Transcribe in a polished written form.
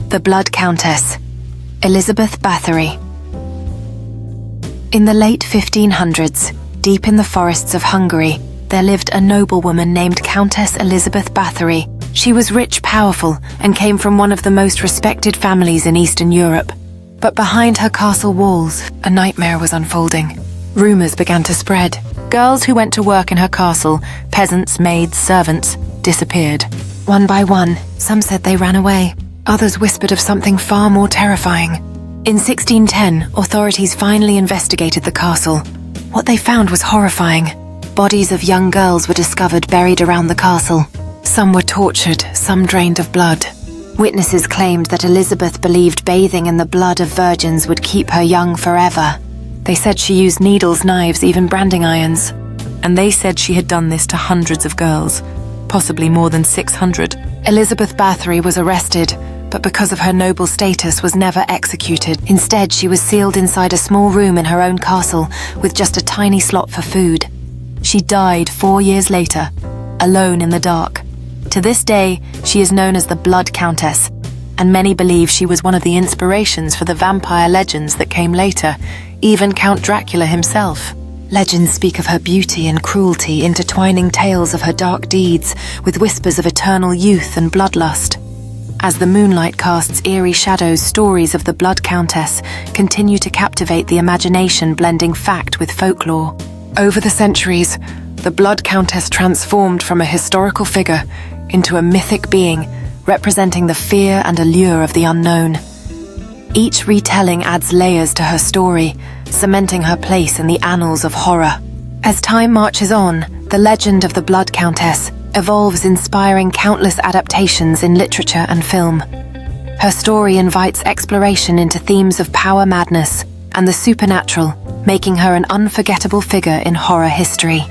The Blood Countess, Elizabeth Báthory. In the late 1500s, deep in the forests of Hungary, there lived a noblewoman named Countess Elizabeth Báthory. She was rich, powerful, and came from one of the most respected families in Eastern Europe. But behind her castle walls, a nightmare was unfolding. Rumors began to spread. Girls who went to work in her castle, peasants, maids, servants, disappeared. One by one, some said they ran away. Others whispered of something far more terrifying. In 1610, authorities finally investigated the castle. What they found was horrifying. Bodies of young girls were discovered buried around the castle. Some were tortured, some drained of blood. Witnesses claimed that Elizabeth believed bathing in the blood of virgins would keep her young forever. They said she used needles, knives, even branding irons. And they said she had done this to hundreds of girls, possibly more than 600. Elizabeth Báthory was arrested, but because of her noble status was never executed. Instead, she was sealed inside a small room in her own castle with just a tiny slot for food. She died 4 years later, alone in the dark. To this day, she is known as the Blood Countess, and many believe she was one of the inspirations for the vampire legends that came later, even Count Dracula himself. Legends speak of her beauty and cruelty, intertwining tales of her dark deeds with whispers of eternal youth and bloodlust. As the moonlight casts eerie shadows, stories of the Blood Countess continue to captivate the imagination, blending fact with folklore. Over the centuries, the Blood Countess transformed from a historical figure into a mythic being, representing the fear and allure of the unknown. Each retelling adds layers to her story, cementing her place in the annals of horror. As time marches on, the legend of the Blood Countess evolves, inspiring countless adaptations in literature and film. Her story invites exploration into themes of power, madness, and the supernatural, making her an unforgettable figure in horror history.